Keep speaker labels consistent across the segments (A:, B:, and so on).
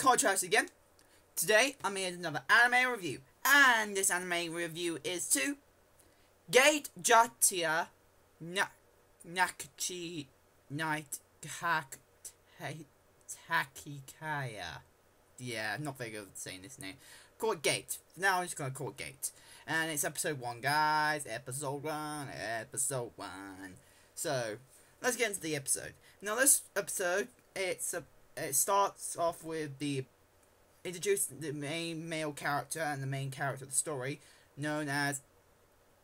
A: Contrast again. Today I'm in another anime review, and this anime review is to Gate Jieitai Nakachi Nite Tatakeri. Yeah, not very good at saying this name. Call it Gate. Now I'm just gonna call it Gate. And it's episode 1, guys. Episode 1. So, let's get into the episode. Now, this episode, it starts off with introducing the main male character and the main character of the story, known as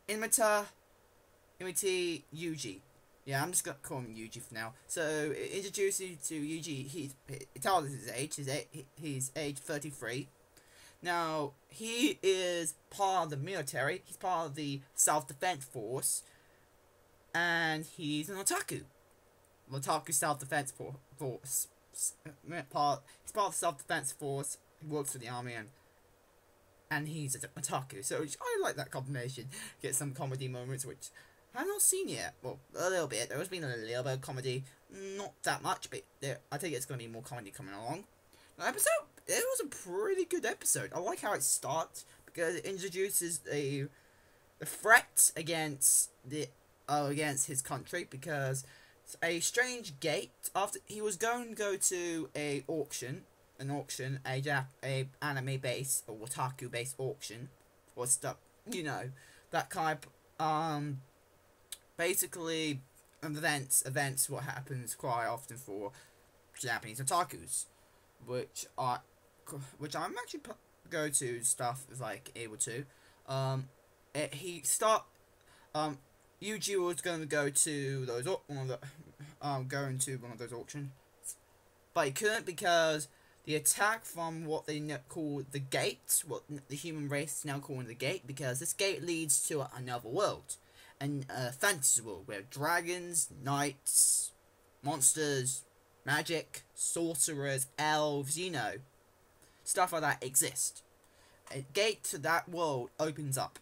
A: Imita Yuji. Yeah, I'm just gonna call him Yuji for now. So, it introduces you to Yuji. It tells us his age. He's age 33. Now, he is part of the military. He's part of the self-defense force. And he's an otaku. Otaku self-defense force. He's part of the self-defense force. He works for the army, and he's an otaku. So I like that combination. Get some comedy moments, which I've not seen yet. Well, a little bit. There has been a little bit of comedy. Not that much, but I think it's going to be more comedy coming along. The episode, it was a pretty good episode. I like how it starts, because it introduces the threat against his country, because a strange gate, after he was going to go to an auction, a anime based or otaku based auction, or stuff, you know, that kind of basically events what happens quite often for Japanese otakus, which I'm actually go to stuff if like able to. Yuji was going to go to one of those auctions, but he couldn't because the attack from what they call the gate, what the human race is now calling the gate, because this gate leads to another world, a fantasy world where dragons, knights, monsters, magic, sorcerers, elves, you know, stuff like that exist. A gate to that world opens up,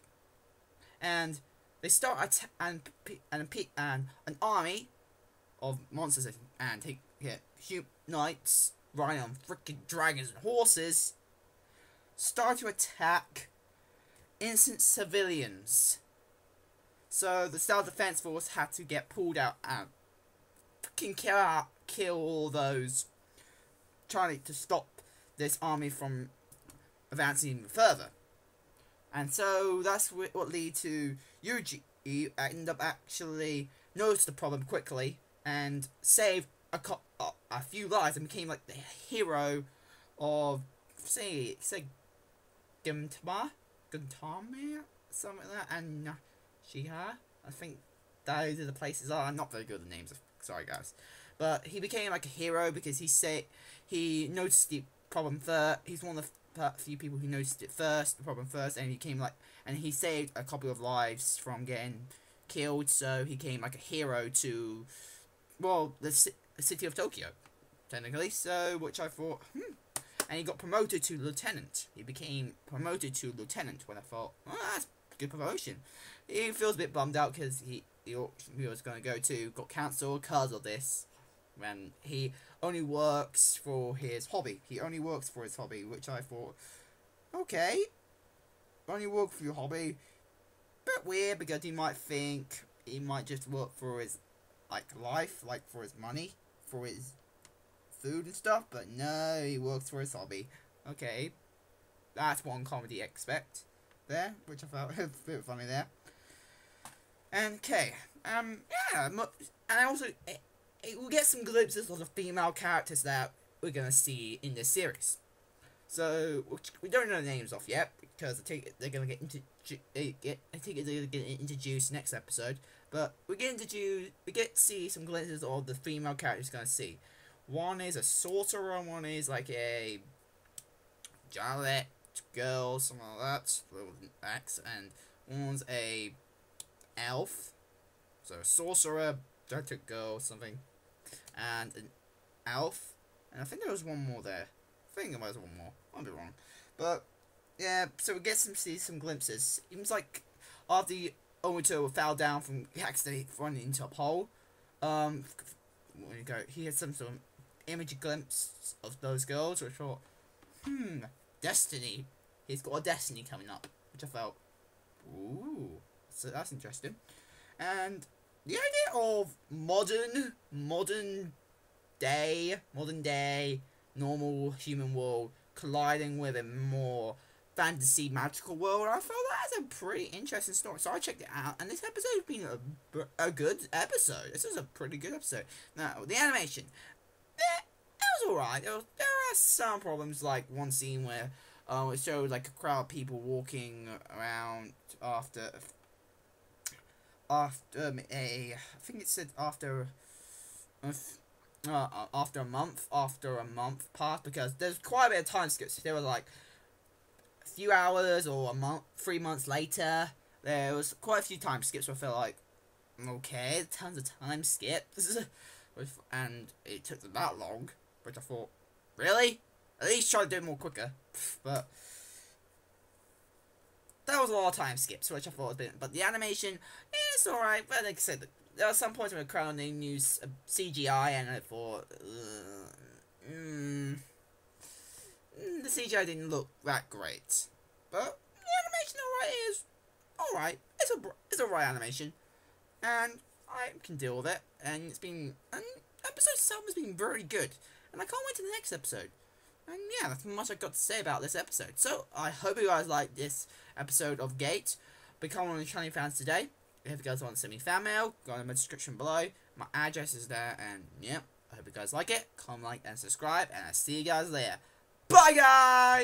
A: and they start an army of monsters and knights riding on freaking dragons and horses start to attack innocent civilians. So the self-defense force had to get pulled out and freaking kill all those trying to stop this army from advancing even further. And so that's what led to Yuji end up actually noticed the problem quickly and saved a few lives and became like the hero of say Gintama, something like that, and Shiha. I think those are the places. I'm not very good at the names. Sorry guys, but he became like a hero because he noticed the problem first. He's one of the few people who noticed the problem first, and he saved a couple of lives from getting killed. So he became like a hero to, well, the city of Tokyo, technically. So, which I thought, and he got promoted to lieutenant. He became promoted to lieutenant when I thought, well, that's a good promotion. He feels a bit bummed out because he was going to go to got cancelled because of this. When he only works for his hobby. He only works for his hobby, which I thought, okay, only work for your hobby, bit weird, because he might think he might just work for his life, for his money, for his food and stuff, but no, he works for his hobby. Okay, that's one comedy expect there, which I felt a bit funny there. And okay, yeah, and also we'll get some glimpses of the female characters that we're gonna see in this series. So we don't know the names off yet because I think they're gonna get introduced next episode. But we get to see some glimpses of the female characters we're gonna see. One is a sorcerer, one is like a Jarlet girl, something like that, with an axe, and one's a elf. So a sorcerer, Jarlet girl, something, and an elf, and I think there was one more there. I think there was one more. I might be wrong, but yeah. So we get to see some glimpses. It was like after Omito fell down from accidentally running into a pole. He had some sort of image glimpse of those girls, which I thought, Destiny. He's got a Destiny coming up, which I felt, ooh, so that's interesting. And the idea of modern day, normal human world colliding with a more fantasy magical world, I felt that's a pretty interesting story. So I checked it out, and this episode has been a good episode. This was a pretty good episode. Now, the animation, it was alright. There are some problems, like one scene where it showed like a crowd of people walking around after I think it said after a month passed, because there's quite a bit of time skips. There were like a few hours or a month, 3 months later. There was quite a few time skips where I felt like, okay, tons of time skips, and it took them that long, which I thought, really? At least try to do it more quicker. But that was a lot of time skips, which I thought was been. But the animation, it's alright. But like I said, there were some points where the crowd they used CGI, and I thought, the CGI didn't look that great. But the animation, alright. It's a right animation, and I can deal with it. And episode 7 has been very good, and I can't wait to the next episode. And yeah, that's much I've got to say about this episode. So, I hope you guys like this episode of Gate. Become one of the channel fans today. If you guys want to send me fan mail, go in the description below. My address is there, and yeah, I hope you guys like it. Comment, like, and subscribe, and I'll see you guys later. Bye, guys!